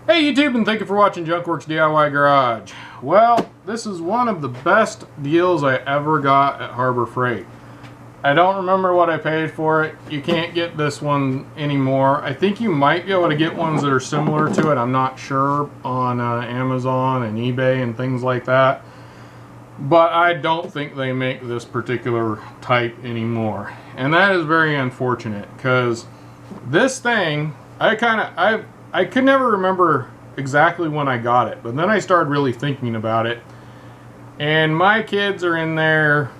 Hey YouTube, and thank you for watching Junkworks DIY Garage. Well, this is one of the best deals I ever got at Harbor Freight. I don't remember what I paid for it. You can't get this one anymore. I think you might be able to get ones that are similar to it. I'm not sure, on Amazon and eBay and things like that. But I don't think they make this particular type anymore. And that is very unfortunate, because this thing, I could never remember exactly when I got it, but then I started really thinking about it, and my kids are in there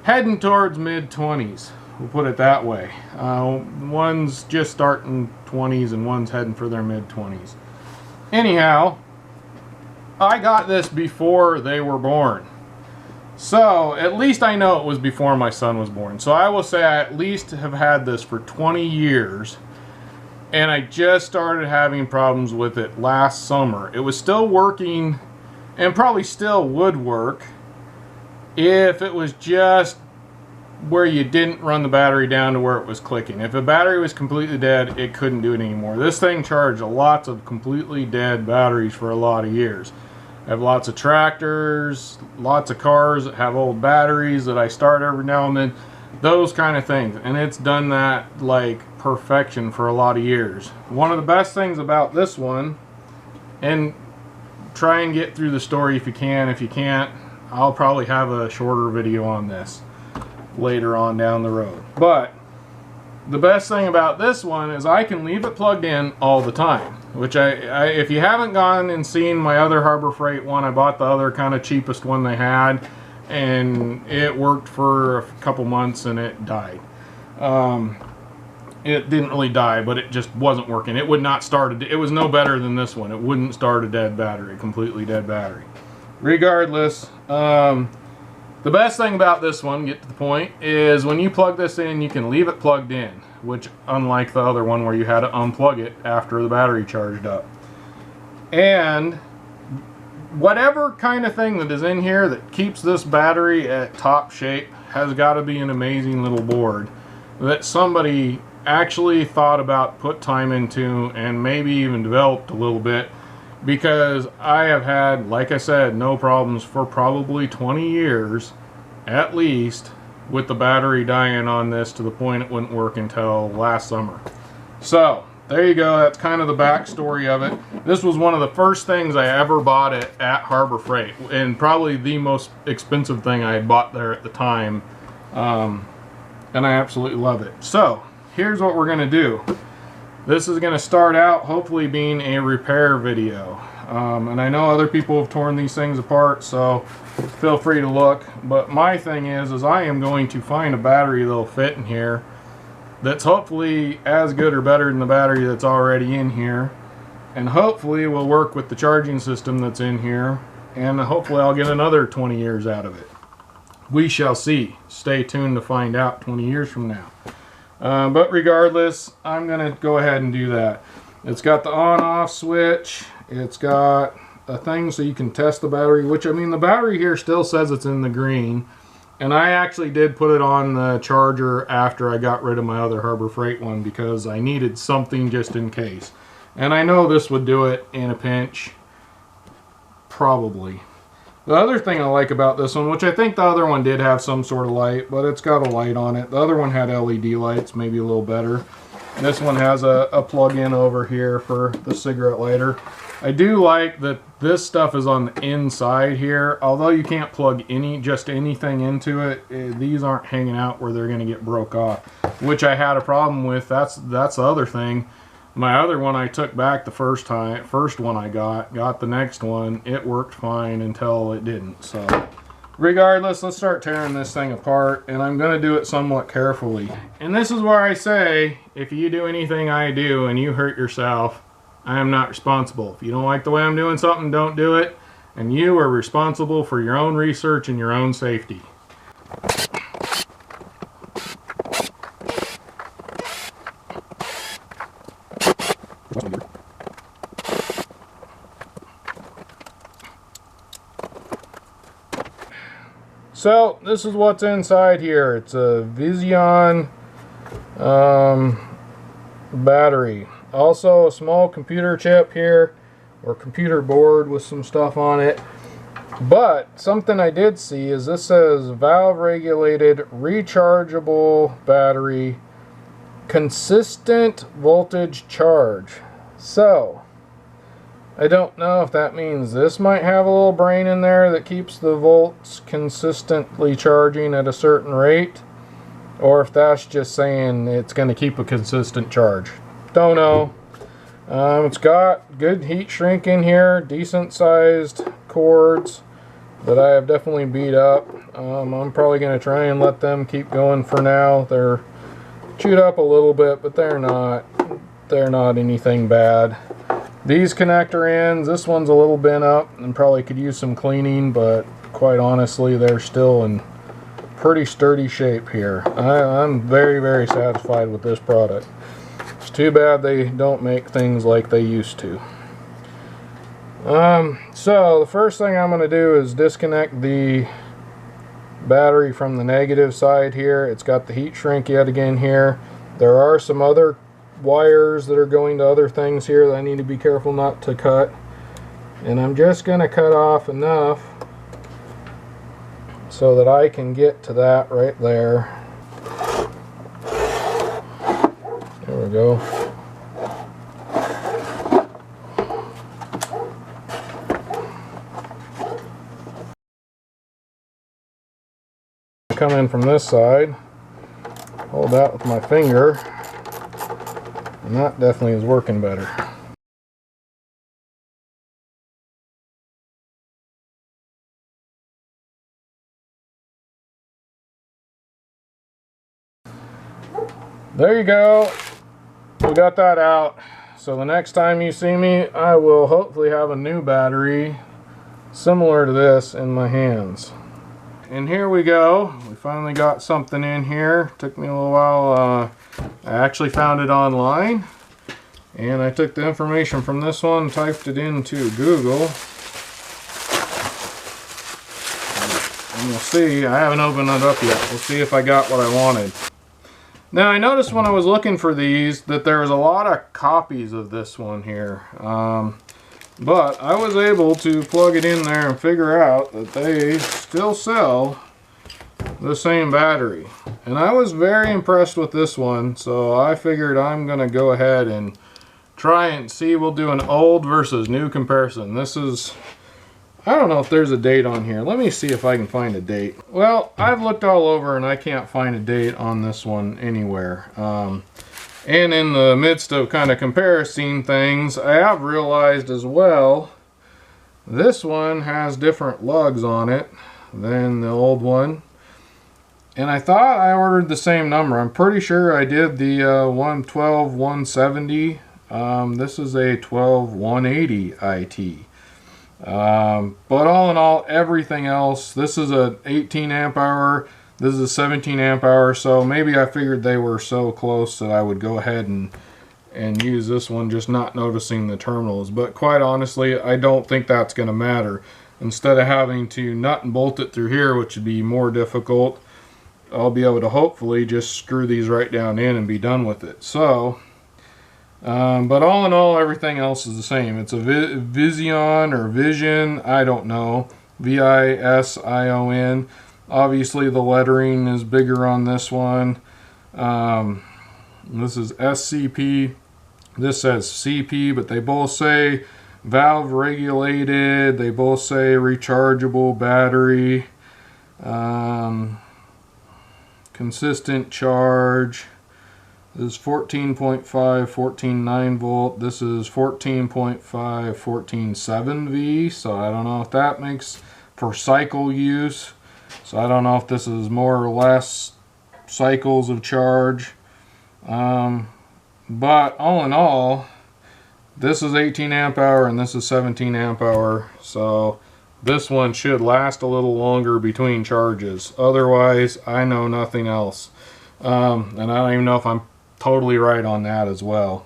heading towards mid-20s, we'll put it that way. One's just starting 20s and one's heading for their mid-20s. Anyhow, I got this before they were born, so at least I know it was before my son was born. So I will say I at least have had this for 20 years. And I just started having problems with it last summer. It was still working, and probably still would work if it was just where you didn't run the battery down to where it was clicking. If the battery was completely dead, it couldn't do it anymore. This thing charged lots of completely dead batteries for a lot of years. I have lots of tractors, lots of cars that have old batteries that I start every now and then. Those kind of things, and it's done that like perfection for a lot of years. One of the best things about this one, and try and get through the story if you can. If you can't, I'll probably have a shorter video on this later on down the road. But the best thing about this one is I can leave it plugged in all the time, which if you haven't gone and seen my other Harbor Freight one, I bought the other kind of cheapest one they had, and it worked for a couple months and it died. It didn't really die, but it just wasn't working. It would not start it was no better than this one. It wouldn't start a dead battery, completely dead battery. Regardless, the best thing about this one, get to the point, is when you plug this in, you can leave it plugged in, which unlike the other one where you had to unplug it after the battery charged up. And whatever kind of thing that is in here that keeps this battery at top shape has got to be an amazing little board that somebody actually thought about, put time into, and maybe even developed a little bit, because I have had, like I said, no problems for probably 20 years at least with the battery dying on this, to the point it wouldn't work until last summer. So there you go. That's kind of the backstory of it. This was one of the first things I ever bought at Harbor Freight, and probably the most expensive thing I had bought there at the time, and I absolutely love it. So here's what we're going to do. This is going to start out hopefully being a repair video, and I know other people have torn these things apart, so feel free to look. But my thing is I am going to find a battery that'll fit in here that's hopefully as good or better than the battery that's already in here, and hopefully will work with the charging system that's in here, and hopefully I'll get another 20 years out of it. We shall see. Stay tuned to find out 20 years from now. But regardless, I'm going to go ahead and do that. It's got the on-off switch. It's got a thing so you can test the battery, which, I mean, the battery here still says it's in the green. And I actually did put it on the charger after I got rid of my other Harbor Freight one, because I needed something just in case. And I know this would do it in a pinch. Probably. The other thing I like about this one, which I think the other one did have some sort of light, but it's got a light on it. The other one had LED lights, maybe a little better. This one has a plug-in over here for the cigarette lighter. I do like that this stuff is on the inside here. Although you can't plug just anything into it, these aren't hanging out where they're going to get broke off, which I had a problem with. That's the other thing. My other one I took back the first one I got the next one. It worked fine until it didn't. So regardless, let's start tearing this thing apart, and I'm going to do it somewhat carefully. And this is where I say, if you do anything I do and you hurt yourself, I am not responsible. If you don't like the way I'm doing something, don't do it, and you are responsible for your own research and your own safety. So this is what's inside here. It's a Vision battery. Also a small computer chip here. or computer board with some stuff on it. But something I did see is this says valve regulated rechargeable battery, consistent voltage charge. So I don't know if that means this might have a little brain in there that keeps the volts consistently charging at a certain rate, or if that's just saying it's going to keep a consistent charge. Don't know. It's got good heat shrink in here, decent sized cords that I have definitely beat up. I'm probably going to try and let them keep going for now. They're chewed up a little bit, but they're not anything bad. These connector ends, this one's a little bent up and probably could use some cleaning, but quite honestly they're still in pretty sturdy shape here. I'm very, very satisfied with this product. It's too bad they don't make things like they used to. So the first thing I'm going to do is disconnect the battery from the negative side here. It's got the heat shrink yet again here. There are some other wires that are going to other things here that I need to be careful not to cut, and I'm just going to cut off enough so that I can get to that right there. There we go. Come in from this side, hold that with my finger, and that definitely is working better. There you go. We got that out. So the next time you see me, I will hopefully have a new battery similar to this in my hands. And here we go. We finally got something in here. Took me a little while. I actually found it online, and I took the information from this one, typed it into Google, and we'll see. I haven't opened it up yet. We'll see if I got what I wanted. Now I noticed when I was looking for these that there was a lot of copies of this one here, but I was able to plug it in there and figure out that they still sell the same battery, and I was very impressed with this one, so I figured I'm gonna go ahead and try and see. We'll do an old versus new comparison. This is, I don't know if there's a date on here. Let me see if I can find a date. Well, I've looked all over and I can't find a date on this one anywhere. And in the midst of kind of comparing things, I have realized as well, this one has different lugs on it than the old one. And I thought I ordered the same number. I'm pretty sure I did the 112-170. This is a 12-180 IT. But all in all, everything else, this is a 18 amp hour, this is a 17 amp hour, so maybe I figured they were so close that I would go ahead and use this one, just not noticing the terminals. But quite honestly, I don't think that's going to matter. Instead of having to nut and bolt it through here, which would be more difficult, I'll be able to hopefully just screw these right down in and be done with it. So but all in all, everything else is the same. It's a Vision or Vision, I don't know, V-I-S-I-O-N. Obviously the lettering is bigger on this one. This is SCP, this says CP, but they both say valve regulated, they both say rechargeable battery, consistent charge. This is 14.5, 14.9 volt. This is 14.5, 14.7 V. So I don't know if that makes for cycle use. So I don't know if this is more or less cycles of charge. But all in all, this is 18 amp hour and this is 17 amp hour. So this one should last a little longer between charges. Otherwise, I know nothing else. And I don't even know if I'm totally right on that as well.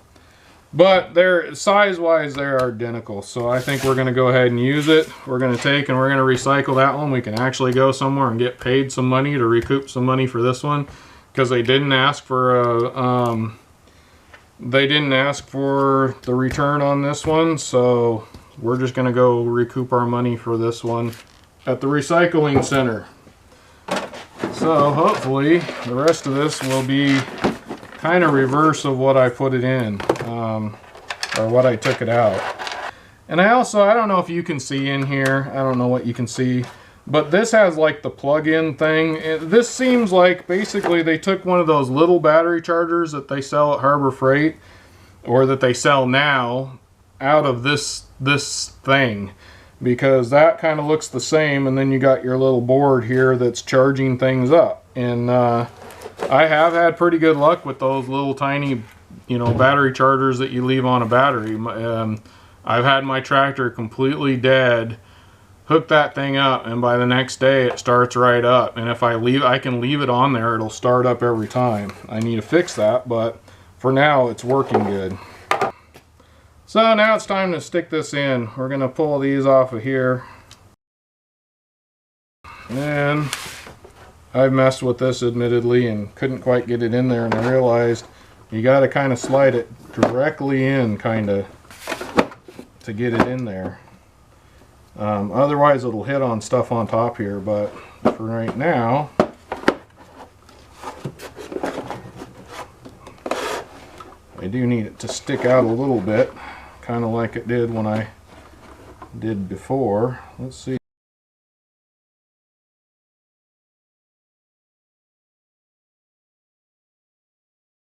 But they're size-wise, they're identical. So I think we're going to go ahead and use it. We're going to take and we're going to recycle that one. We can actually go somewhere and get paid some money to recoup some money for this one, because they didn't ask for a the return on this one. So we're just going to go recoup our money for this one at the recycling center. So hopefully the rest of this will be kind of reverse of what I put it in, or what I took it out. And I don't know if you can see in here, I don't know what you can see, but this has like the plug-in thing. This seems like basically they took one of those little battery chargers that they sell at Harbor Freight, or that they sell now, out of this thing, because that kind of looks the same, and then you got your little board here that's charging things up. And I have had pretty good luck with those little tiny, you know, battery chargers that you leave on a battery. I've had my tractor completely dead, hook that thing up, and by the next day it starts right up. And if I can leave it on there, it'll start up every time. I need to fix that, but for now it's working good. So now it's time to stick this in. We're going to pull these off of here. And I've messed with this admittedly and couldn't quite get it in there, and I realized you got to kind of slide it directly in, kind of, to get it in there. Otherwise it'll hit on stuff on top here, but for right now, I do need it to stick out a little bit, kind of like it did when I did before. Let's see.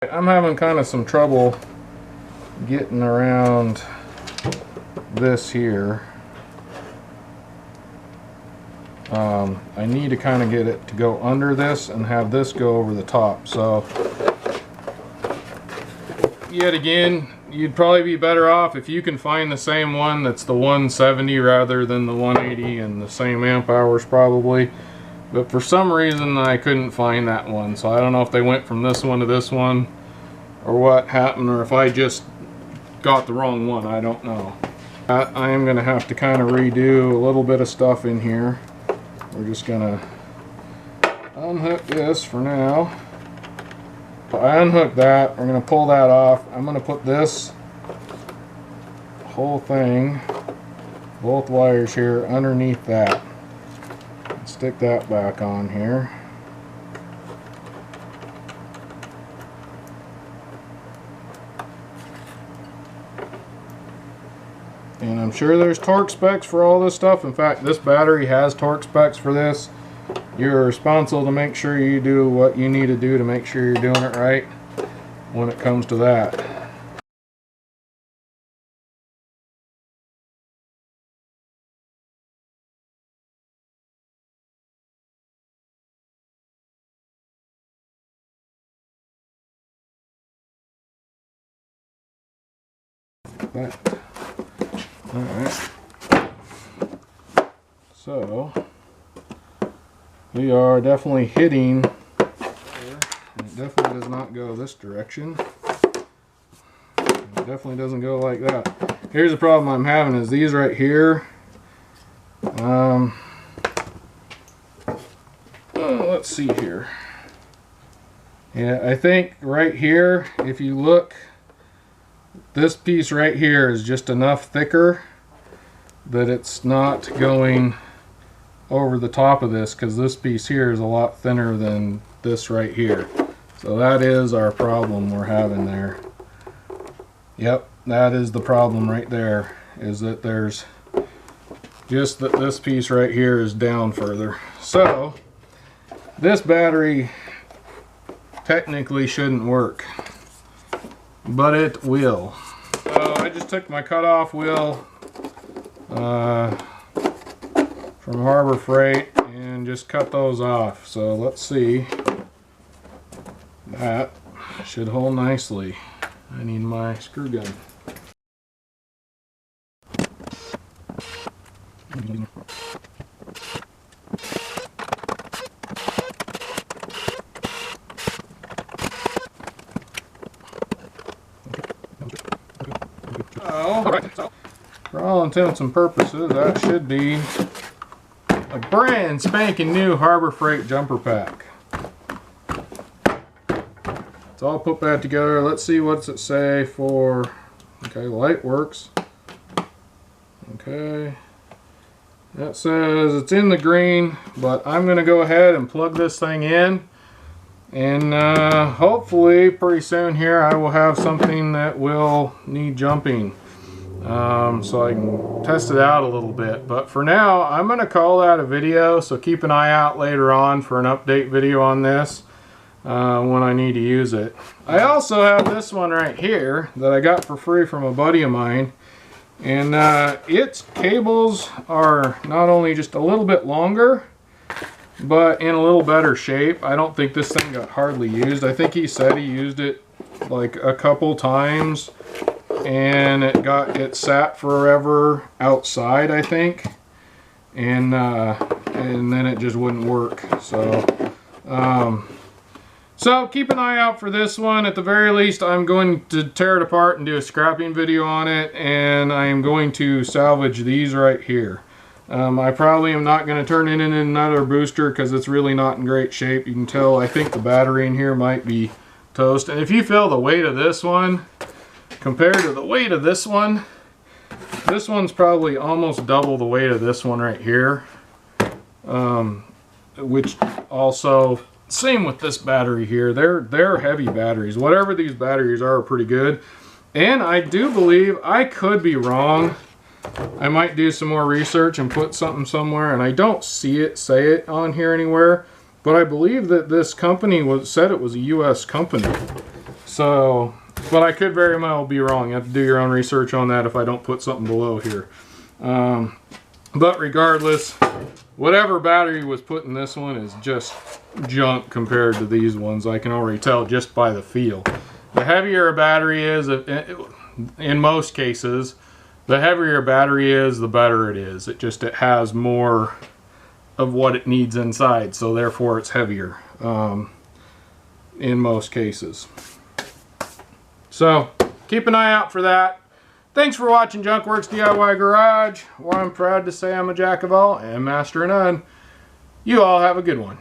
I'm having kind of some trouble getting around this here. I need to kind of get it to go under this and have this go over the top. So yet again, you'd probably be better off if you can find the same one that's the 170 rather than the 180 and the same amp hours probably. But for some reason I couldn't find that one, so I don't know if they went from this one to this one or what happened, or if I just got the wrong one. I don't know. I am going to have to kind of redo a little bit of stuff in here. We're just going to unhook this for now. I unhook that. We're going to pull that off. I'm going to put this whole thing, both wires here, underneath that. Stick that back on here. And I'm sure there's torque specs for all this stuff. In fact, this battery has torque specs for this. You're responsible to make sure you do what you need to do to make sure you're doing it right when it comes to that. Alright. So we are definitely hitting, and it definitely does not go this direction. It definitely doesn't go like that. Here's the problem I'm having is these right here. Let's see here. Yeah, I think right here, if you look, this piece right here is just enough thicker that it's not going over the top of this, because this piece here is a lot thinner than this right here. So that is our problem we're having there. Yep, that is the problem right there, is that there's just that this piece right here is down further. So this battery technically shouldn't work, but it will. So I just took my cutoff wheel from Harbor Freight and just cut those off. So let's see. That should hold nicely. I need my screw gun. So, for all intents and purposes, that should be a brand spanking new Harbor Freight jumper pack. It's all put back together. Let's see what's it say for. Okay, light works. Okay. That says it's in the green, but I'm going to go ahead and plug this thing in. And hopefully pretty soon here I will have something that will need jumping. So I can test it out a little bit. But for now, I'm going to call that a video. So keep an eye out later on for an update video on this when I need to use it. I also have this one right here that I got for free from a buddy of mine. And its cables are not only just a little bit longer, but in a little better shape. I don't think this thing got hardly used. I think he said he used it like a couple times, and it sat forever outside, I think, and then it just wouldn't work. So keep an eye out for this one. At the very least, I'm going to tear it apart and do a scrapping video on it, and I am going to salvage these right here. I probably am not going to turn it into another booster because it's really not in great shape. You can tell, I think the battery in here might be toast. And if you feel the weight of this one compared to the weight of this one's probably almost double the weight of this one right here. Which also... Same with this battery here. They're heavy batteries. Whatever these batteries are pretty good. And I do believe, I could be wrong, I might do some more research and put something somewhere, and I don't say it on here anywhere, but I believe that this company said it was a US company. So, but I could very well be wrong. You have to do your own research on that if I don't put something below here. But regardless, whatever battery was put in this one is just junk compared to these ones. I can already tell just by the feel. The heavier a battery is, in most cases, the heavier a battery is, the better it is. It has more of what it needs inside, so therefore it's heavier in most cases. So keep an eye out for that. Thanks for watching Junkworks DIY Garage, where I'm proud to say I'm a jack of all and master of none. You all have a good one.